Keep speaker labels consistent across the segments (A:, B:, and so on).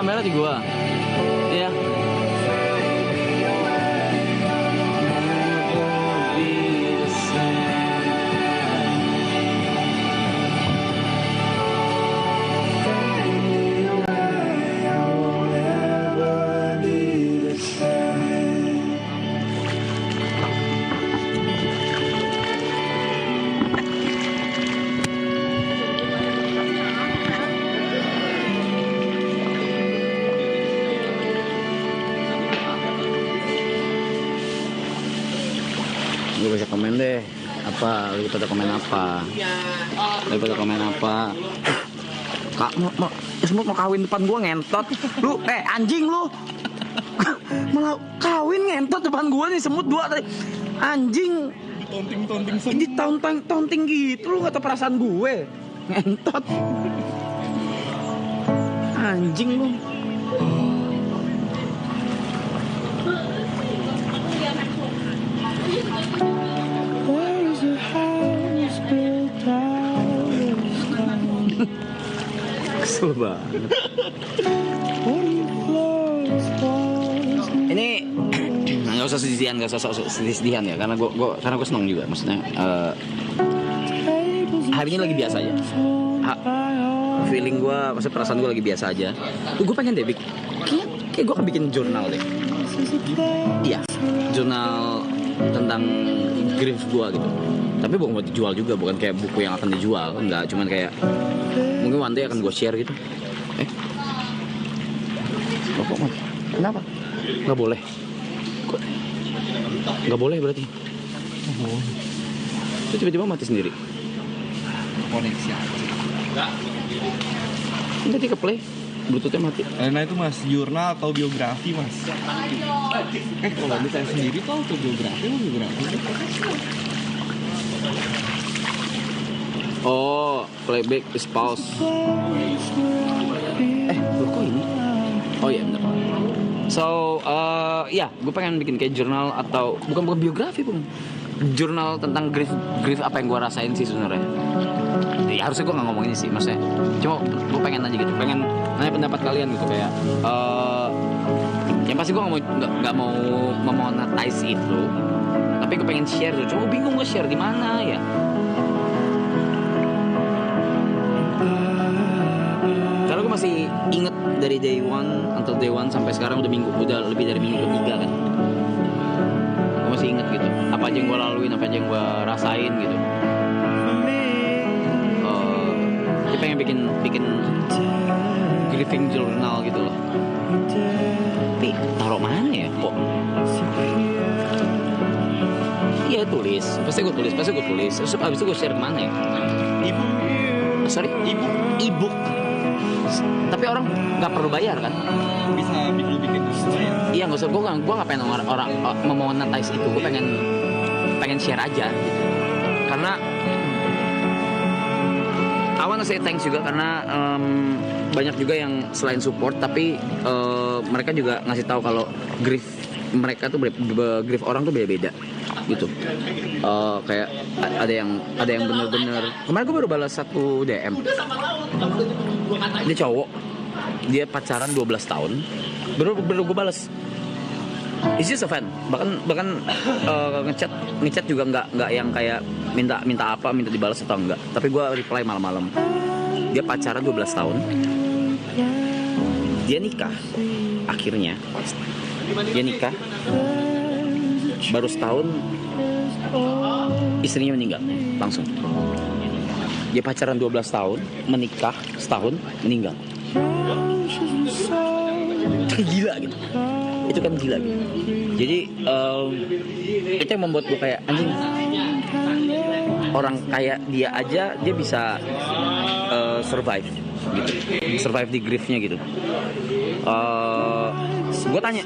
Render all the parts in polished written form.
A: kamera di gua. Iya. Gue bisa komen deh, apa lu pada komen apa? Lu pada komen apa? Kak, semut mau kawin depan gua ngentot. Lu, anjing lu. Malah kawin ngentot depan gua nih, semut dua tadi. Anjing.
B: Tonting semut.
A: Di taunting gitu, lu kata perasaan gue. Ngentot. Anjing lu. Kesel banget. Ini nggak usah sedih-sedihan ya, karena gue seneng juga, maksudnya hari ini lagi biasa aja. Feeling gue, maksudnya perasaan gue lagi biasa aja. Gue pengen deh kayak gue akan bikin jurnal deh. Iya, jurnal tentang grief gue gitu. Tapi bukan buat dijual juga, bukan kayak buku yang akan dijual, enggak, cuman kayak mungkin one day akan gue share gitu. Kok mati? Kenapa? Nggak boleh. Nggak boleh berarti. Itu tiba-tiba mati sendiri.
B: Koneksi aja.
A: Nanti ke play, bluetoothnya mati.
B: Nah itu mas, jurnal atau biografi mas? Kalau ini saya sendiri tuh autobiografi atau biografi?
A: Oh, playback is pause. Loh kok ini? Oh iya benar. So, ya, gue pengen bikin kayak jurnal atau bukan biografi pun. Jurnal tentang grief apa yang gue rasain sih sebenarnya. Ya harusnya gue nggak ngomong ini sih, maksudnya. Cuma gue pengen aja gitu, pengen nanya pendapat kalian gitu kayak. Yang pasti gue nggak mau memonetize itu, tapi gue pengen share tuh. Cuma gue bingung gue share di mana ya. Karena gue masih inget dari day one until day one sampai sekarang udah lebih dari minggu ketiga kan. Gue masih inget gitu, apa aja yang gue laluin, apa aja yang gue rasain gitu. Dia pengen bikin grieving journal gitu loh. Tapi taruh mana ya kok? Iya tulis, pasti gue tulis. Terus abis itu gue share kemana ya? Ebook. Tapi orang nggak perlu bayar kan?
B: Bisa bikin bayar.
A: Iya nggak usah, gue nggak pengen orang memonetize itu. Gue pengen share aja gitu. Karena I wanna say thanks juga karena banyak juga yang selain support tapi mereka juga ngasih tahu kalau grief mereka tuh grief orang tuh beda-beda gitu. Kayak ada yang bener-bener. Kemarin gue baru balas satu DM. Dia cowok, dia pacaran 12 tahun, baru gue balas. It's just a fan. Bahkan ngechat juga nggak yang kayak minta dibalas atau enggak. Tapi gue reply malam-malam. Dia pacaran 12 tahun. Dia nikah. Akhirnya dia nikah. Baru setahun istrinya meninggal langsung. Dia pacaran 12 tahun, menikah setahun, meninggal. Gila gitu. Itu kan gila gitu. Jadi itu yang membuat gue kayak anjing. Orang kayak dia aja dia bisa survive gitu. Survive di griefnya gitu. Gue tanya.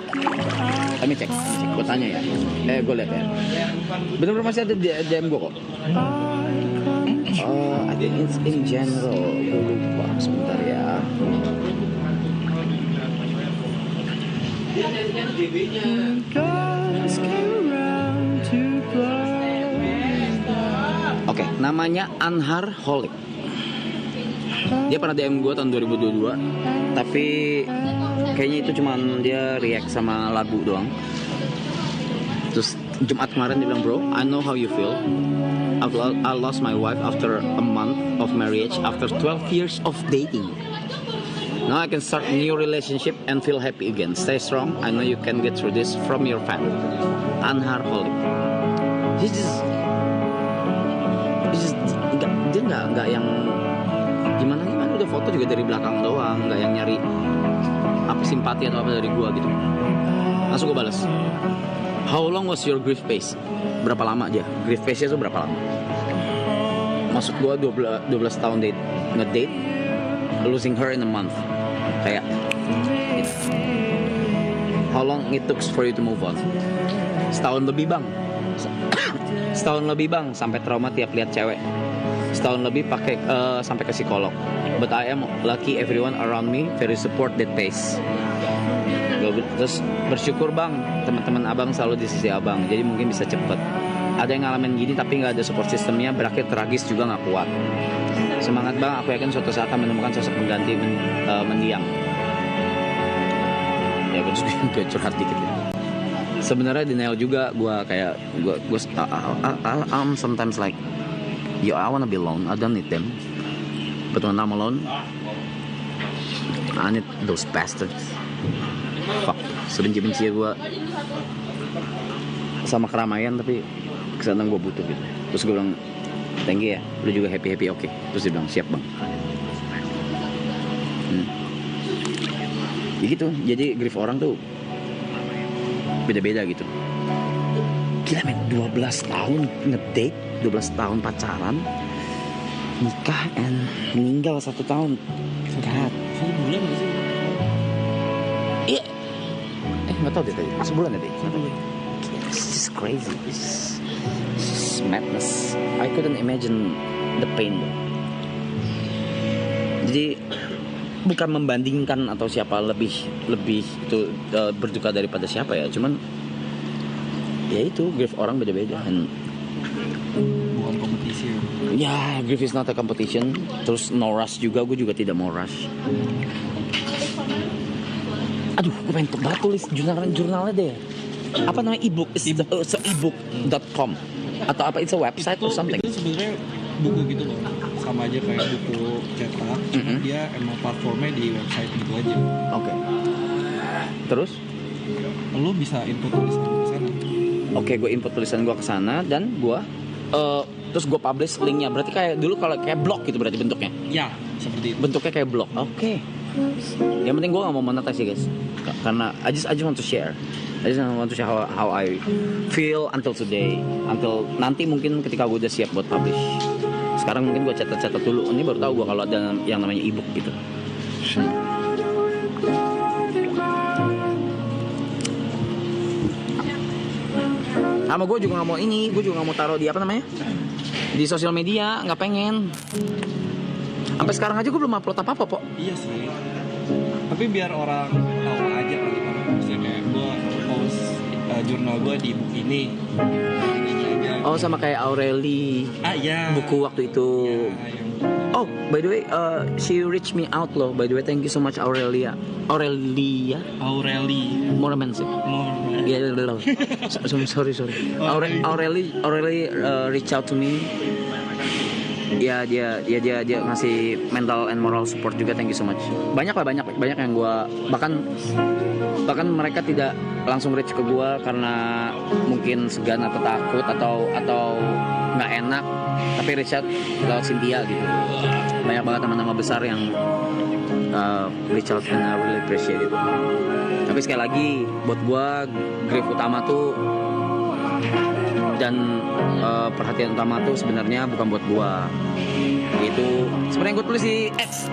A: Kami cek. Gue tanya ya. Gue lihat ya. Bener-bener masih ada di DM gue kok. Ada in general. Gue lupa sebentar ya. Oke, namanya Anhar Holik. Dia pernah DM gue tahun 2022, tapi kayaknya itu cuman dia react sama lagu doang. Terus Jumat kemarin dia bilang, bro, I know how you feel. I lost my wife after a month of marriage, after 12 years of dating. Now I can start a new relationship and feel happy again. Stay strong. I know you can get through this from your family. Anhar Holik. Dia nggak yang gimana udah foto juga dari belakang doang, nggak yang nyari apa simpati atau apa dari gua gitu. Langsung gua balas. How long was your grief phase? Berapa lama aja? Grief phase-nya tuh berapa lama? Maksud gua 12 tahun ngedate, losing her in a month. Kayak how long it took for you to move on? Setahun lebih bang. Setahun lebih bang sampai trauma tiap lihat cewek. Setahun lebih pakai sampai ke psikolog. But I am lucky everyone around me very support that pace. Terus bersyukur bang, teman-teman abang selalu di sisi abang, jadi mungkin bisa cepet. Ada yang ngalamin gini tapi nggak ada support sistemnya, berakhir tragis juga nggak kuat. Semangat bang, aku yakin suatu saat akan menemukan sosok pengganti mendiang. Ya gue curhat dikit ya. Sebenarnya denial juga, gue I'm sometimes like, yo I wanna be alone, I don't need them. But when I'm alone, I need those bastards. Fuck, sebenci-benci gue sama keramaian, tapi kesana gue butuh gitu. Terus gue bilang, thank you ya, lu juga happy oke. Terus dia bilang, siap bang. Ya gitu, jadi grief orang tuh beda-beda gitu. Gila men, 12 tahun ngedate, 12 tahun pacaran, nikah, and meninggal 1 tahun. God.
B: 1 bulan gak sih?
A: Iya. Nggak tahu deh tadi. Sebulan ya deh. It's just crazy. It's madness. I couldn't imagine the pain. Jadi bukan membandingkan atau siapa lebih itu berduka daripada siapa ya. Cuman ya itu grief orang beda-beda.
B: Bukan kompetisi.
A: Ya, grief is not a competition. Terus no rush juga. Gue juga tidak mau rush. Aduh, gue pengen banget tulis jurnalnya deh. Apa namanya, e-book? ebook.com atau apa, it's a website or something.
B: Itu sebenarnya buku gitu loh, sama aja kayak buku cetak, cuma dia emang platformnya di website gitu aja.
A: Oke. Terus?
B: Lo bisa input tulisan ke sana.
A: Oke, gue input tulisan gue ke sana dan gue terus gue publish linknya. Berarti kayak dulu kalau kayak blog gitu berarti bentuknya.
B: Ya, seperti itu.
A: Bentuknya kayak blog. Oke. Yang penting gue gak mau monetize ya guys, karena I just want to share. I just want to share how I feel until today, until nanti mungkin ketika gue udah siap buat publish. Sekarang mungkin gue catat dulu. Ini baru tahu gue kalau ada yang namanya ebook gitu. Sama gue juga gak mau ini, gue juga gak mau taruh di apa namanya, di sosial media, nggak pengen. Sampai sekarang aja gue belum upload apa-apa, Pok.
B: Iya sih. Tapi biar orang tahu aja kali kan. Misalnya kayak gue post jurnal gue di buku ini aja.
A: Oh, sama kayak Aureli.
B: Iya.
A: Buku waktu itu. Oh, by the way, she reached me out loh. By the way, thank you so much Aurelia.
B: Aureli.
A: Moraman sih. Iya, sorry. Aureli reach out to me. Ya dia ngasih mental and moral support juga, thank you so much. Banyak yang gue bahkan mereka tidak langsung reach ke gue karena mungkin segan atau takut atau nggak enak, tapi reach out lewat Cynthia gitu. Banyak banget nama-nama besar yang reach out and I really appreciate it. Tapi sekali lagi buat gue grief utama tuh dan perhatian utama tuh sebenarnya bukan buat gua. Itu sebenarnya gua tulis di X.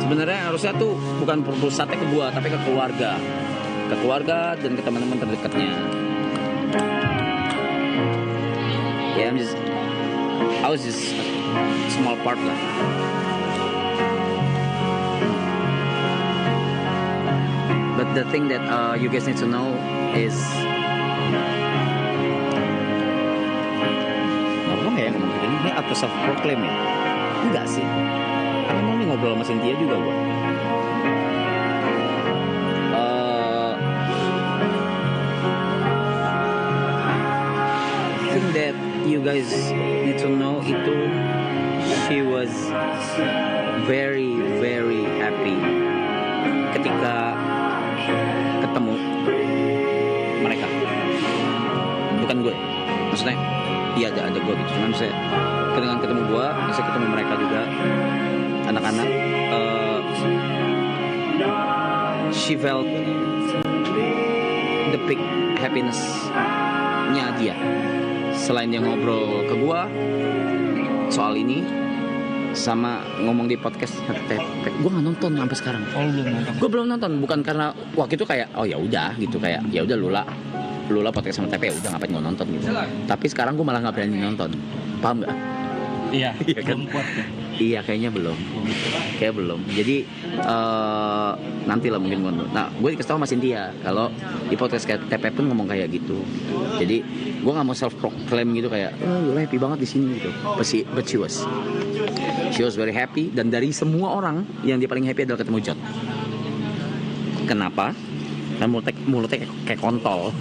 A: Sebenarnya harusnya tuh bukan pusatnya ke gua, tapi ke keluarga dan ke teman-teman terdekatnya. Ya, I was just a small part lah. But the thing that you guys need to know is ini atau self proclaim ya? Enggak sih. Karena mau nih ngobrol sama Cynthia juga gua. you guys need to know itu she was very very happy ketika ketemu mereka, bukan gue, maksudnya iya ada gue gitu, cuman saya dengan ketemu gue bisa ketemu mereka juga anak-anak, she felt the big happiness-nya dia. Selain dia ngobrol ke gue soal ini sama ngomong di podcast gue nggak nonton sampai sekarang.
B: Oh, lu belum nonton?
A: Gue belum nonton, bukan karena waktu itu kayak oh ya udah gitu, kayak ya udah Lula podcast sama TP udah ngapain gue nonton gitu. Tapi sekarang gue malah nggak berani nonton, paham nggak?
B: Iya,
A: Iya kan?
B: belum kuat ya.
A: Iya kayaknya belum. Kayak belum. Jadi nanti lah mungkin gue. Nah gue dikasih tau sama Cynthia kalau di podcast kayak TP pun ngomong kayak gitu. Jadi gue nggak mau self proclaim gitu kayak lu happy banget di sini gitu. But she was very happy, dan dari semua orang yang dia paling happy adalah ketemu Jod. Kenapa? Karena mulutnya kayak kontol.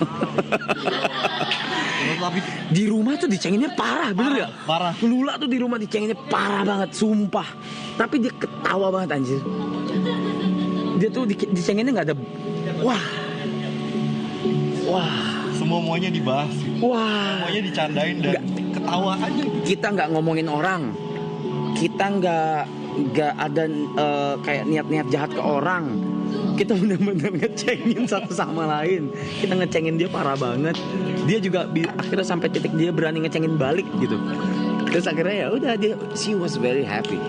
B: Tapi
A: Di rumah tuh dicenginnya parah, bener gak?
B: parah.
A: Lula tuh di rumah dicenginnya parah banget, sumpah. Tapi dia ketawa banget anjir. Dia tuh dicenginnya nggak ada, wah,
B: Semuanya dibahas. Semuanya dicandain dan ketawa aja.
A: Kita nggak ngomongin orang, kita nggak ada kayak niat-niat jahat ke orang. Kita benar-benar ngecengin satu sama lain. Kita ngecengin dia parah banget. Dia juga akhirnya sampai titik dia berani ngecengin balik gitu. Terus akhirnya ya udah she was very happy.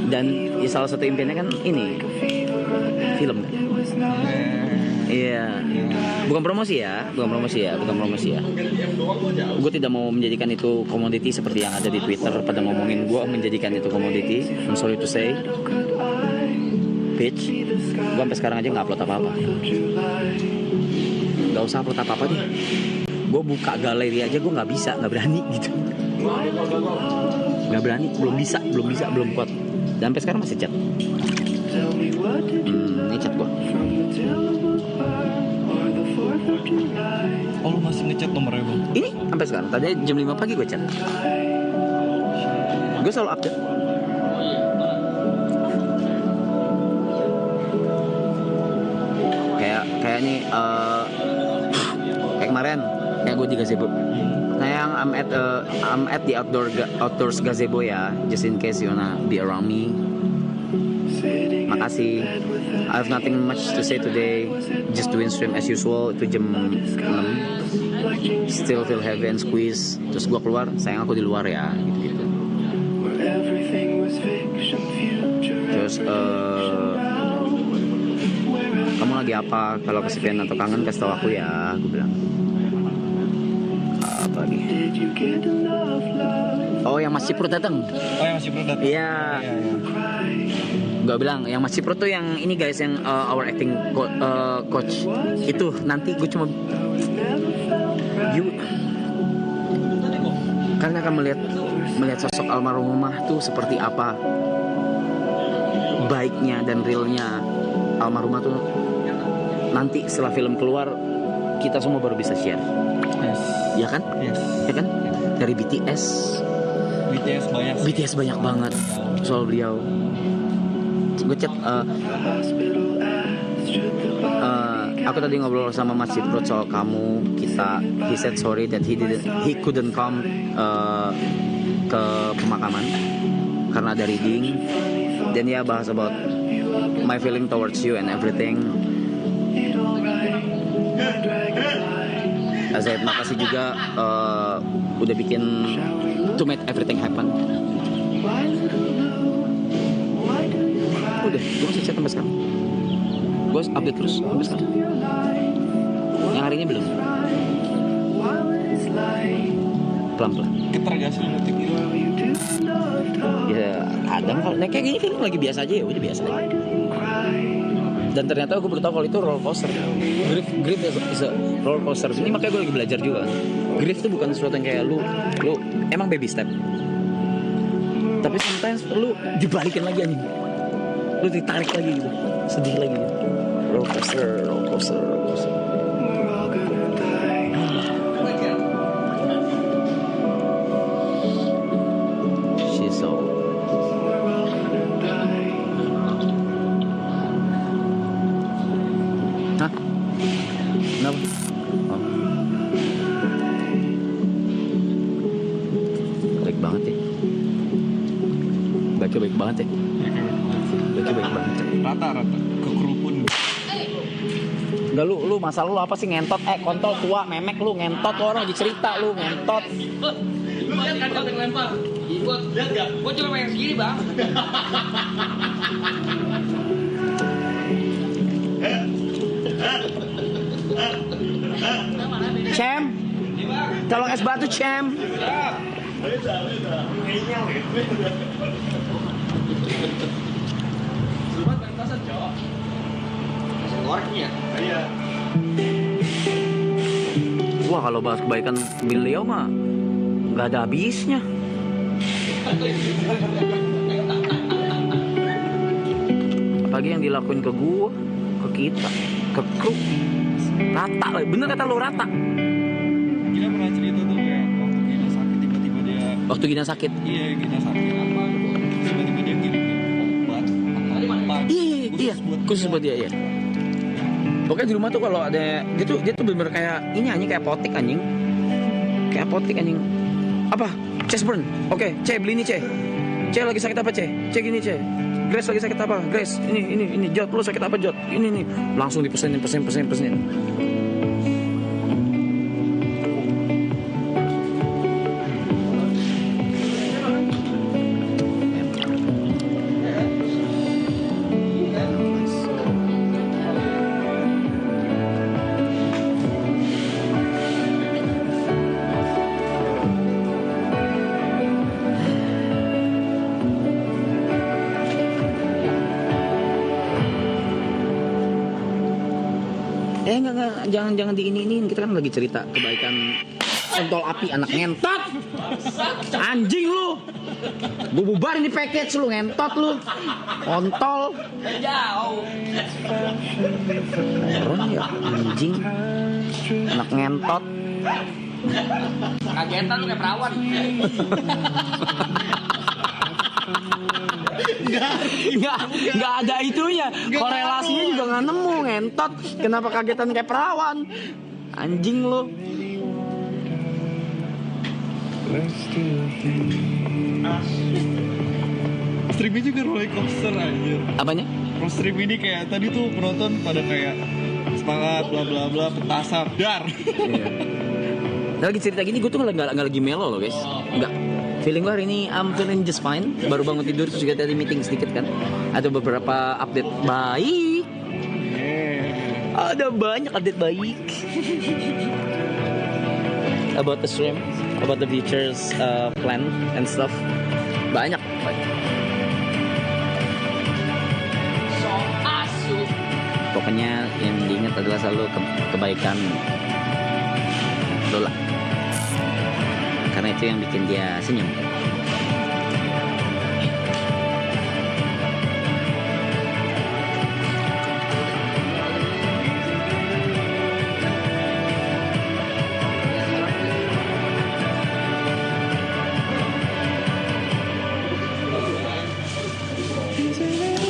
A: Dan ya, salah satu impiannya kan ini film kan? Iya. Bukan promosi ya. Gue tidak mau menjadikan itu komoditi seperti yang ada di Twitter pada ngomongin gue menjadikan itu komoditi. I'm sorry to say, bitch. Gue sampai sekarang aja nggak upload apa-apa. Gak usah upload apa-apa deh. Gue buka galeri aja gue nggak berani gitu. Nggak berani, belum kuat. Dan sampai sekarang masih chat. Ini chat gue.
B: Oh, lu masih ngechat nomornya, Bang?
A: Ini sampai sekarang. Tadi jam 5 pagi gue chat. Gue selalu update. Kayak nih kayak kemarin kayak gue di gazebo. Sayang, I'm at the outdoors gazebo ya. Just in case you wanna be around me. Makasih. I have nothing much to say today. Just doing stream as usual. Itu jam 6. Still feel heavy and squeeze. Terus gue keluar, sayang aku di luar ya. Gitu. Terus kamu lagi apa? Kalau kesepian atau kangen kasih tau aku ya. Gue bilang. Apa lagi? Oh, yang Mas Ciprut datang. Iya. Gue bilang yang Mas Ciprut tuh yang ini guys, yang our acting coach. Itu nanti gue cuma kalian akan melihat sosok almarhumah tuh seperti apa, baiknya dan realnya almarhumah tuh. Nanti setelah film keluar kita semua baru bisa share.
B: Yes.
A: Ya kan?
B: Yes.
A: Ya kan? Dari BTS banyak banget soal beliau. Gue chat aku tadi ngobrol sama Mas Ciprut soal kamu. He said sorry that he couldn't come ke pemakaman karena ada reading. Dan dia bahas about my feeling towards you and everything. Saya makasih juga udah bikin to make everything happen. Udah, gue masih chat sampai sekarang. Gue update terus sampai sekarang. Yang hari ini belum. Pelan-pelan.
B: Ketergasi detik itu.
A: Ya kadang kalau kayak gini film lagi biasa aja ya udah biasa aja. Dan ternyata gue baru tahu kalau itu roller coaster. Grief is a roller coaster. Ini makanya gue lagi belajar juga. Grief itu bukan sesuatu yang kayak lu emang baby step. Tapi sometimes lu dibalikin lagi anjing. Lu ditarik lagi gitu, sedih lagi gitu. Roller coaster. baca baik banget ya. Baca baik banget.
B: Rata-rata kekerupun.
A: Enggak, lu masalah lu apa sih ngentot? Kontol tua memek lu ngentot, lu orang lagi cerita lu ngentot.
C: Lu lihat kan yang lempar? Gua lihat enggak? Gua cuma main segini, Bang.
A: Cem, tolong es batu Cem.
C: Surat pentasan, Cok. Masih gorengnya. Iya.
A: Wah, kalau bahas kebaikan beliau mah nggak ada habisnya. Apalagi yang dilakuin ke gua, ke kita, ke kru. Rata lah, bener kata lu rata.
B: Gina pernah cerita tuh kayak waktu Gina sakit tiba-tiba dia.
A: Waktu Gina sakit.
B: Iya, Gina sakit apa? Tiba-tiba dia kirim obat.
A: Iya, khusus buat dia ya. Pokoknya di rumah tuh kalau ada dia tuh bener kayak ini anjing, kayak apotek anjing. Kayak apotek anjing. Apa? Chest burn. Oke, C beli ini C. C lagi sakit apa C? C gini C. Grace lagi sakit apa? Grace, ini Jot, lu sakit apa Jot? Ini langsung dipesenin. Enggak, jangan diinin. Kita kan lagi cerita kebaikan kontol api anak ngentot. Anjing lu. Gua bubarin di package lu ngentot lu. Kontol.
C: Jauh.
A: Orang ya anjing. Anak ngentot.
C: Kagetan lu kayak perawan.
A: Nggak ada itunya. Korelasinya juga nggak nemu ngentot. Kenapa kagetan kayak perawan? Anjing lu.
B: Streaming juga roller coaster anjir.
A: Apanya?
B: Stream ini kayak tadi tuh penonton pada kayak semangat bla bla bla petasan dar.
A: Iya. Lagi cerita gini gue tuh nggak lagi melo loh guys. Nggak. Feeling gue hari ini I'm feeling just fine. Baru bangun tidur terus juga tadi meeting sedikit kan. Ada beberapa update baik. Ada banyak update baik. About the stream, about the features, plan and stuff. Banyak.
C: So asu.
A: Pokoknya yang diingat adalah selalu kebaikan Lola. Karena itu yang bikin dia senyum.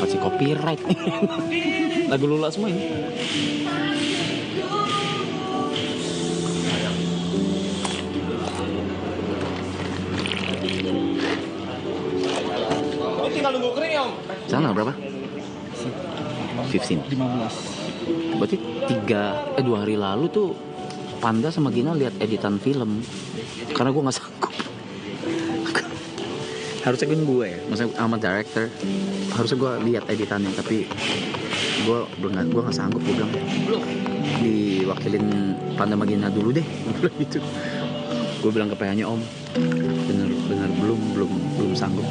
A: Kasih copyright. Lagu Lola semua ini.
C: Tinggal nunggu kering, Om.
A: Sana berapa? 15.
B: 15.
A: Berarti 2 hari lalu tuh Panda sama Gina lihat editan film. Karena gue nggak sanggup. Harusnya kan gue ya, maksudnya sama director. Harusnya gue lihat editannya, tapi gue nggak sanggup. Gue bilang diwakilin Panda sama Gina dulu deh. Gitu. Gue bilang ke PH-nya, Om, bener belum sanggup.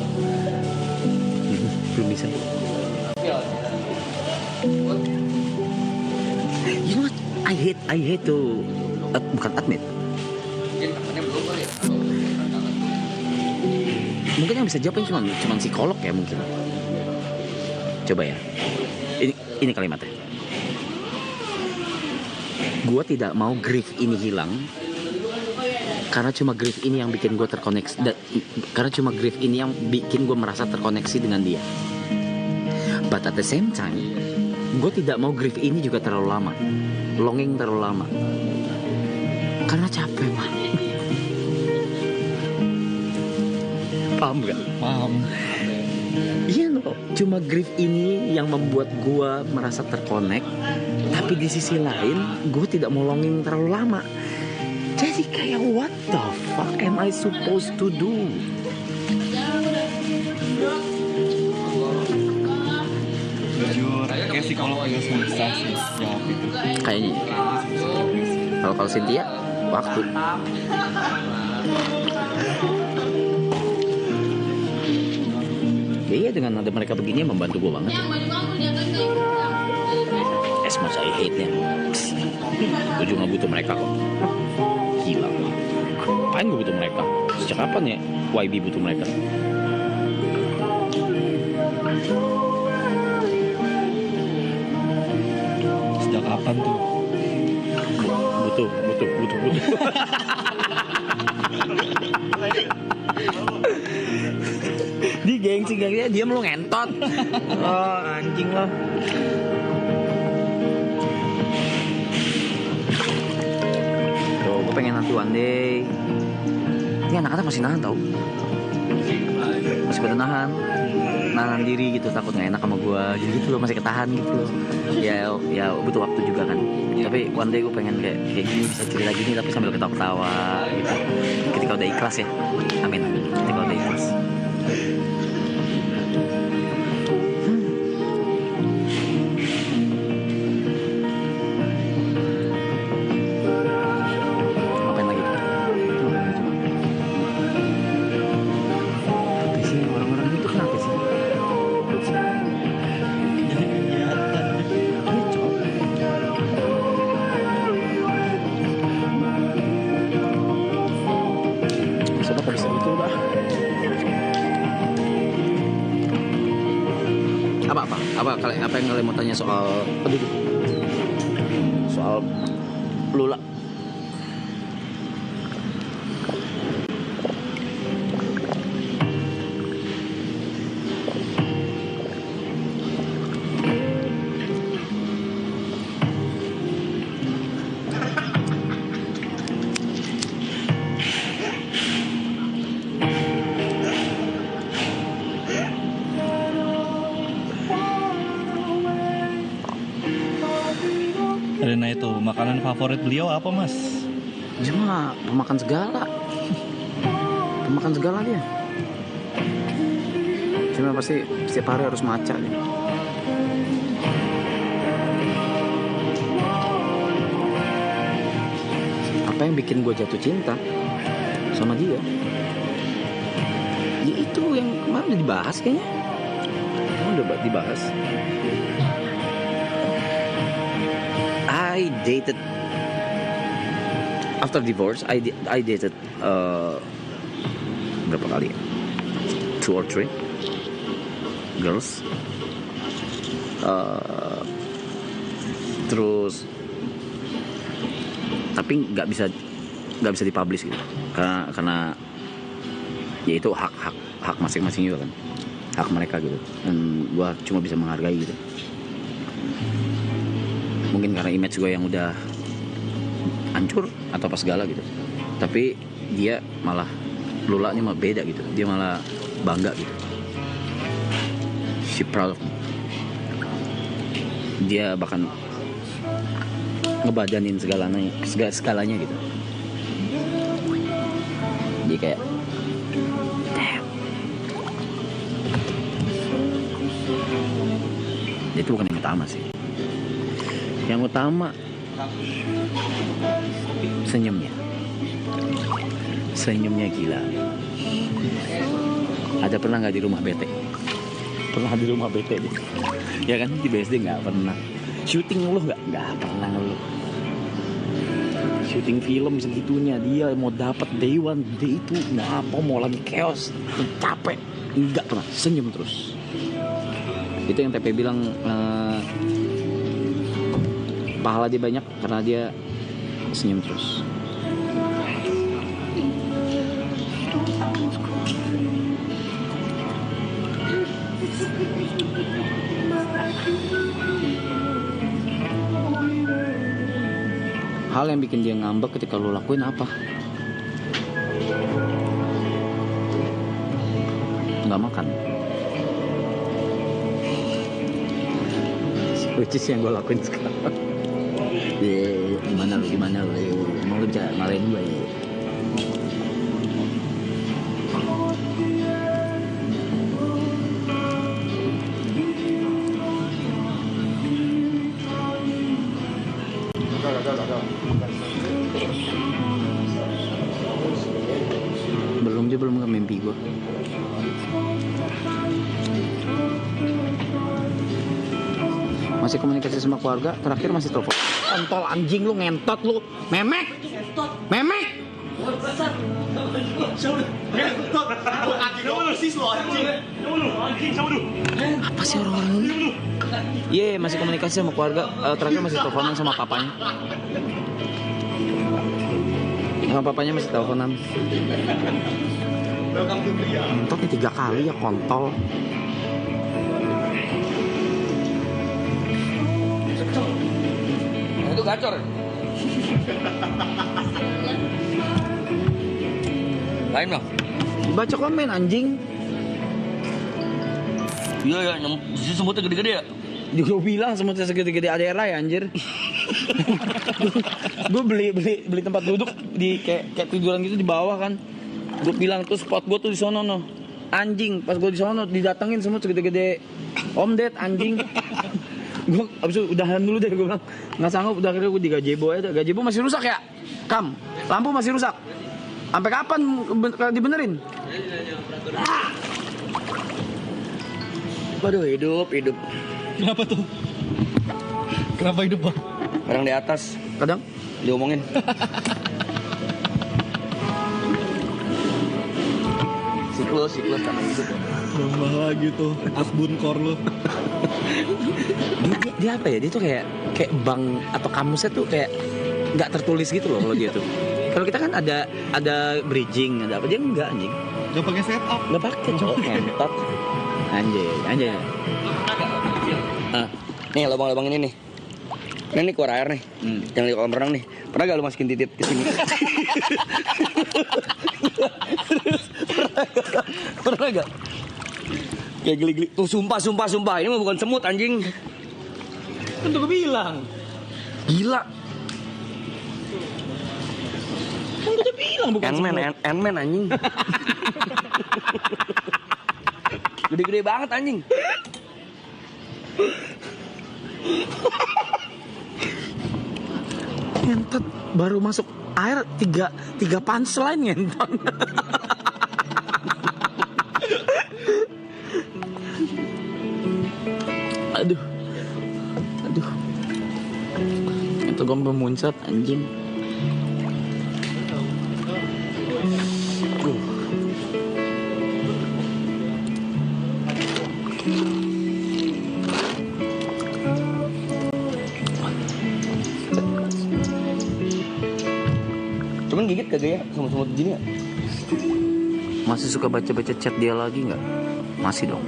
A: Belum bisa. You know what? I hate to bukan admit. Mungkin yang bisa jawabin cuma psikolog ya mungkin. Coba ya. Ini kalimatnya. Gua tidak mau grief ini hilang. Karena cuma grief ini yang bikin gue terkoneksi. Karena cuma grief ini yang bikin gue merasa terkoneksi dengan dia. But at the same time, gue tidak mau grief ini juga terlalu lama. Longing terlalu lama. Karena capek banget. Paham gak?
B: Paham.
A: Iya loh, cuma grief ini yang membuat gue merasa terkonek. Tapi di sisi lain, gue tidak mau longing terlalu lama. Jadi kayak what the fuck am I supposed to do?
B: Jujur, kayak psikolog juga susah sih jawab itu.
A: Kayaknya. Kalau Cynthia, waktu. Ya iya, dengan ada mereka begini membantu gue banget. As much I hate-nya. Gue juga gak butuh mereka kok. Gila. Ngapain gue butuh mereka? Sejak kapan ya YB butuh mereka?
B: Sejak kapan tuh?
A: Butuh. Di gengsi dia lu ngentot. Oh anjing lo. Tuh, gue pengen nanti one day. Ini anak-anak masih nahan tau. Masih pada nahan diri gitu, takut nggak enak sama gue gitu loh, masih ketahan gitu loh. Ya butuh waktu juga kan. Tapi one day gue pengen kayak gini, bisa cerita gini tapi sambil ketawa-ketawa gitu. Ketika udah ikhlas ya, amin. Ketika udah ikhlas. Ngapain lagi? Apa sih orang-orang itu kenapa sih?
B: Jadi kegiatan.
A: Kenapa bisa gitu udah? Apa yang kalian mau tanya soal Lula?
B: Rena itu makanan favorit beliau apa mas?
A: Dia mah pemakan segala dia. Cuma pasti setiap hari harus maca dia. Apa yang bikin gue jatuh cinta sama dia? Ya itu yang kemarin udah dibahas kayaknya. Udah dibahas. I dated after divorce. I dated berapa kali? 2 or 3 girls. Terus tapi nggak bisa dipublish gitu. Karena ya itu hak masing-masing juga kan. Hak mereka gitu. Dan gua cuma bisa menghargai gitu. Mungkin karena image gue yang udah hancur atau apa segala gitu. Tapi dia malah Lulanya mah beda gitu. Dia malah bangga gitu. She proud of me. Dia bahkan ngebadanin segalanya gitu. Jadi kayak damn. Itu bukan yang utama sih. Yang utama senyumnya gila. Ada pernah nggak di rumah bete? Pernah di rumah bete deh. Ya kan di BSD nggak pernah. Syuting ngeluh nggak pernah ngeluh. Syuting film segitunya dia mau dapat day one day itu mau apa, mau lagi chaos capek nggak pernah, senyum terus. Itu yang TP bilang pahala dia banyak karena dia senyum terus. Hal yang bikin dia ngambek ketika lu lakuin apa? Nggak makan. which is yang gue lakuin sekarang. Gimana lu emang lu bisa ngalahin gue ya? Belum ke mimpi gue. Masih komunikasi sama keluarga, terakhir masih telepon. Kontol anjing lu, ngentot lu, memek. Apa sih orang-orang ini? Iya, masih komunikasi sama keluarga, terakhir masih teleponan sama papanya. Sama papanya masih teleponan. Ngentot nih 3 kali ya, kontol.
C: Itu gacor. Lain lah.
A: Baca komen anjing.
C: Iya ya, semutnya gede-gede ya.
A: Gue bilang semutnya segede-gede daerah ya anjir. Gue beli tempat duduk di kayak tiduran gitu di bawah kan. Gue bilang tuh spot gue tuh di sono no. Anjing, pas gue di sono didatengin semut segede-gede Om Ded anjing. Gue abis itu udahan dulu deh, gue bilang nggak sanggup, udah akhirnya gue di gazebo aja. Gazebo masih rusak ya, Kam, lampu masih rusak. Sampai kapan dibenerin?
C: Waduh, hidup.
B: Kenapa tuh? Kenapa hidup bang?
C: Orang di atas
A: Kadang
C: diomongin. siklus karena hidup.
B: Nambah lagi tuh asbun kor lo.
A: dia apa ya? Dia tuh kayak bank atau kamusnya tuh kayak nggak tertulis gitu loh kalau dia tuh. Kalau kita kan ada bridging, ada apa, dia enggak anjing.
B: Gak pakai setup.
A: Nggak pakai cowok ngentot. Anjay.
C: Nih lubang-lubang ini nih. Ini keluar air nih. Yang di kolam renang nih. Pernah gak lu masukin titit ke sini? Pernah gak? Kayak geli-geli. Tuh sumpah. Ini mah bukan semut anjing.
A: Kan tuh gue bilang. Gila. Kan gue udah bilang bukan
C: Ant-Man anjing. Gede-gede banget anjing.
A: Ngentot baru masuk air tiga punchline ngentot. Aduh. Itu gue memuncrat anjing.
C: Cuman gigit kagak ya sama semut gini ya?
A: Masih suka baca-baca chat dia lagi nggak? Masih dong.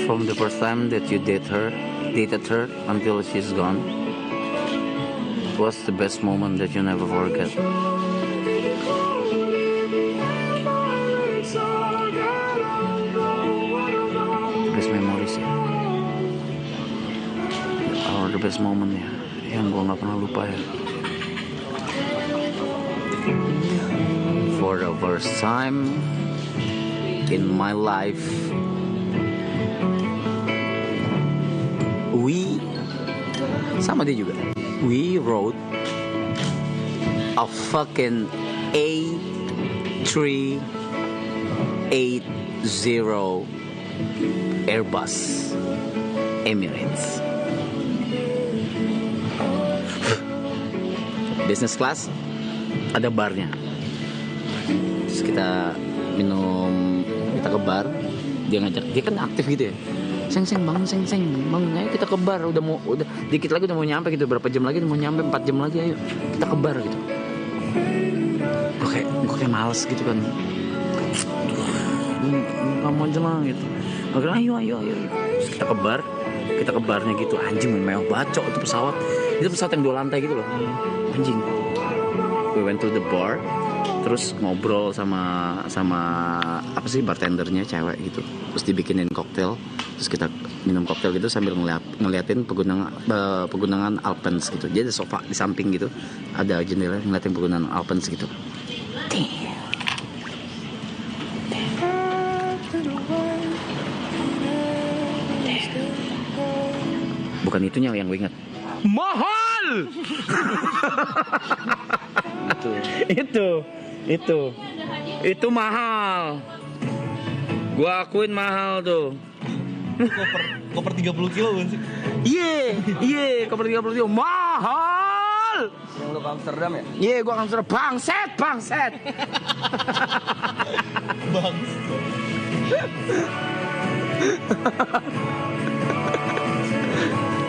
A: From the first time that you dated her until she's gone, what's the best moment that you never forget? Best memories ya, or the best moment ya, yang gue nggak pernah lupa ya. For the first time in my life, sama dia juga, we rode a fucking A380 Airbus Emirates business class, ada barnya. Terus kita minum, kita ke bar, dia ngajak, dia kan aktif gitu ya. Seng bang, ayo kita ke bar, udah dikit lagi udah mau nyampe gitu, berapa jam lagi udah mau nyampe, 4 jam lagi, ayo kita ke bar gitu. Gue kayak males gitu kan, kamu aja lah gitu. Gue ayo. Terus kita ke barnya gitu, anjing mewah bacok itu pesawat yang 2 lantai gitu loh, anjing. We went to the bar, terus ngobrol sama apa sih bartendernya cewek gitu, terus dibikinin koktail, terus kita minum koktail gitu sambil ngeliatin pegunungan Alpens gitu. Jadi ada sofa di samping gitu, ada jendela ngeliatin pegunungan Alpens gitu. Bukan itunya yang gue ingat. Mahal. itu mahal. Gua akuin mahal tuh.
B: Koper 30 kilo kan sih?
A: Iya, koper 30 kilo mahal.
C: Yang lu ke Amsterdam ya?
A: Iya, gua akan suruh bangset.
B: Bang.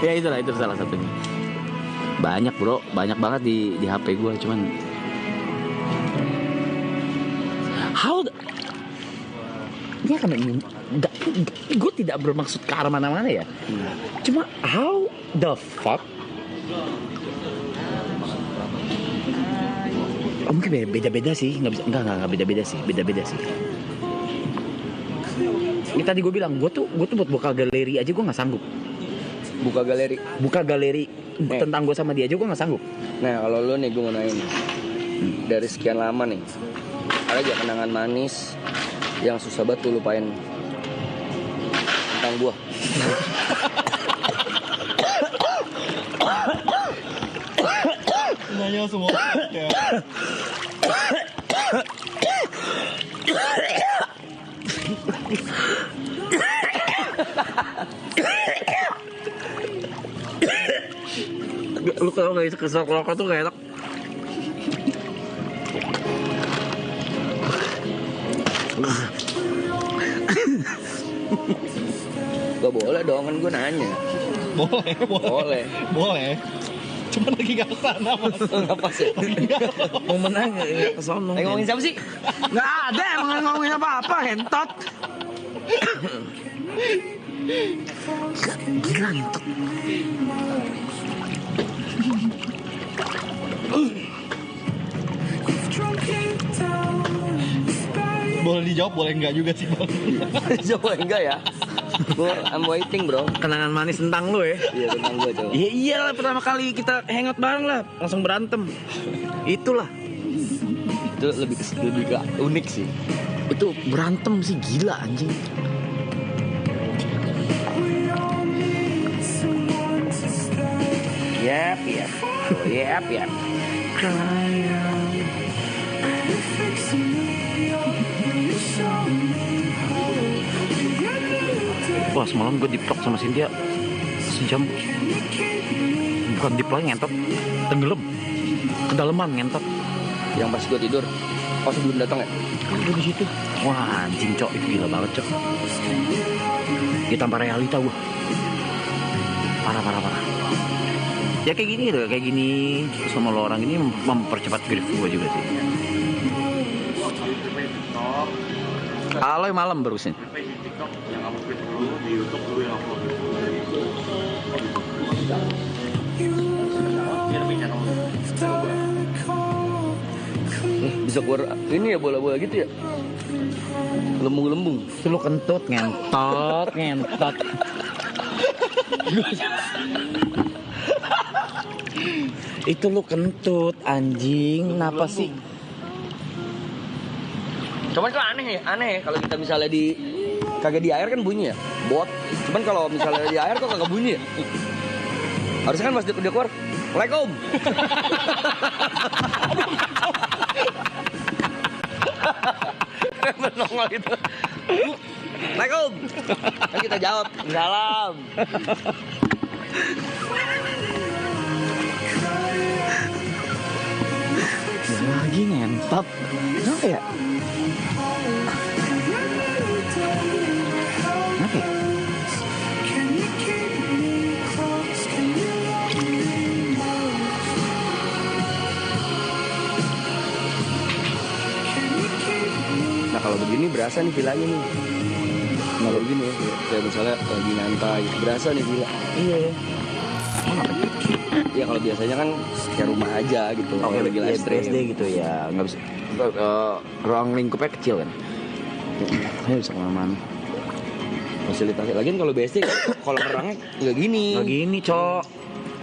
A: Ya itulah, itu salah satunya. Banyak bro, banyak banget di HP gue, cuman dia kan gue tidak bermaksud ke arah mana-mana ya. Cuma how the fuck? Mungkin beda-beda sih, nggak beda-beda sih. Ini tadi gue bilang, gue tuh buat buka galeri aja gue nggak sanggup.
C: Buka galeri
A: Tentang gue sama dia aja gue nggak sanggup.
C: Nah kalau lu nih gue mau nanya nih, dari sekian lama nih, ada aja kenangan manis yang susah banget lu lupain tentang gua?
B: Nanya semua ya.
A: Lu kalau nggak kesel rokok tuh gak enak.
C: Gak boleh dong, kan gue nanya.
B: Boleh. Cuman lagi gak kesana mas.
C: Apa sih?
A: Mau menang nggak kesono.
C: Ngomongin siapa sih?
A: Nggak ada emang ngomongin apa-apa, hentot. Gila hentot.
B: Boleh dijawab, boleh enggak juga sih bang.
C: Jawab enggak ya? I'm waiting bro.
A: Kenangan manis tentang lu ya.
C: Iya tentang gue coba.
A: Iya iyalah, pertama kali kita hangout bareng lah, langsung berantem. Itulah.
C: Itu lebih ke unik sih.
A: Itu berantem sih gila anjing. Yap. Wah semalam gue diplok sama Cynthia sejam. Bukan diplok, ngentot, tenggelam, kedalaman ngentot.
C: Yang pas gue tidur, pas belum datang ya?
A: Gue di situ. Wah anjing cok, itu gila banget cok. Dia tanpa realita gue. Parah. Ya kayak gini sama lo orang ini mempercepat grief gue juga sih. Aloy malam bagusnya.
C: Bisa keluar ini ya, bola-bola gitu ya, lembung-lembung.
A: Itu lo kentut, ngentot. Itu lo kentut anjing, kenapa sih?
C: Cuman kan aneh ya kalau kita misalnya kagak di air kan bunyi ya, bot. Cuman kalau misalnya di air kok kagak bunyi ya. Harusnya kan pas dia keluar, Waalaikumsalam. Menongol itu. Waalaikumsalam. Kan kita jawab, salam.
A: Lagi ngentot. Kenapa ya?
C: Nah kalau begini berasa nih villanya nih. Kalau begini ya, kayak misalnya lagi nyantai, berasa nih villa.
A: Iya.
C: Ya kalau biasanya kan kayak rumah aja gitu.
A: Oke,
C: lagi live stream
A: SD gitu ya, nggak bisa. ruang lingkupnya kecil kan. Ya bisa kemana-mana.
C: Fasilitasi lagian kalau BSD kalau renangnya nggak gini.
A: Nggak gini, Cok.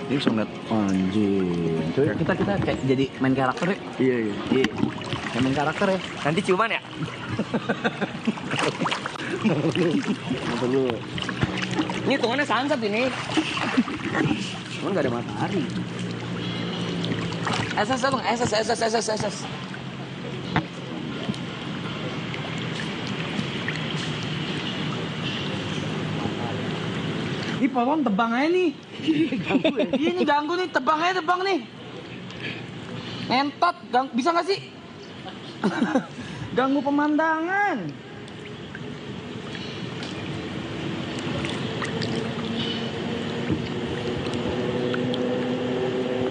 A: Ini bisa ngeliat anjing. Coba kita kayak jadi main karakter ya.
C: Iya.
A: Iya. Kayak main karakter ya.
C: Nanti ciuman ya?
A: Perlu.
C: Ini hitungannya sunset ini. Cuman nggak ada matahari. SS dong, SS.
A: Ih, pohon tebang aja nih. Iya nih ganggu nih, tebang nih. Entot, bisa nggak sih? Ganggu pemandangan.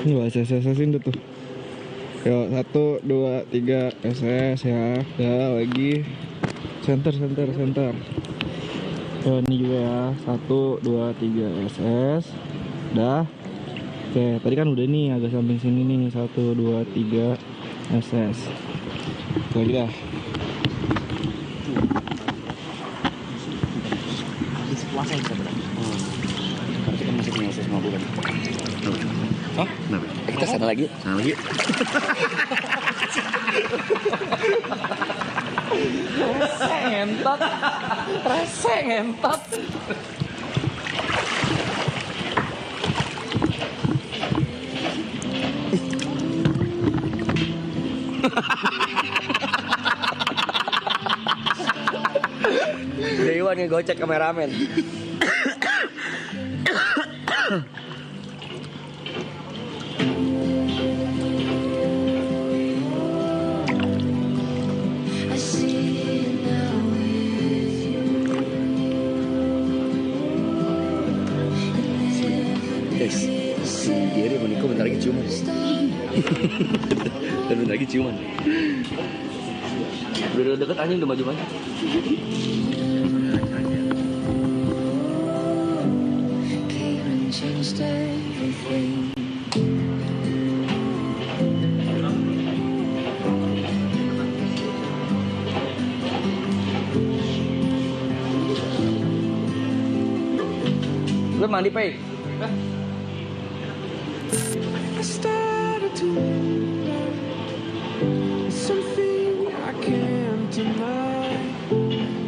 B: Ini bahas SS-in tuh. Yo, 1, 2, 3 SS ya. Ya, lagi. Center. Oh, ini juga ya. 1, 2, 3 SS. Dah. Oke, tadi kan udah nih agak samping sini nih. 1, 2, 3 SS. Lagi dah.
A: Puasa yang berapa? Karena kita masih punya SS 5 bulan.
B: Hah?
A: Kenapa?
C: Kita sana lagi.
A: Sana lagi.
C: Rese ngentot. Dewan ngegocek kameramen. Guys, dia sama Niko bentar lagi ciuman. Dan bentar lagi ciuman. Udah deket anjing, udah maju-maju. Lu mandi, Pei?
D: I started to wonder something I can't deny.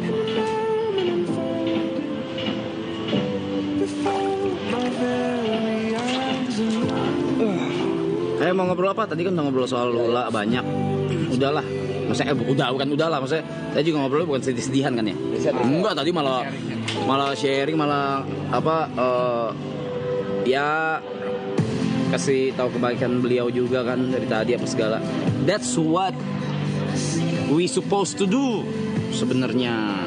D: And the moment unfolded before my very eyes.
A: Mau ngobrol apa? Tadi kan udah ngobrol soal Lula banyak. Udahlah. Maksudnya bukan udahlah. Maksudnya saya juga ngobrol bukan sedih-sedihan kan ya? Enggak, tadi malah sharing, malah apa ya kasih tahu kebaikan beliau juga kan dari tadi apa segala. That's what we supposed to do sebenarnya.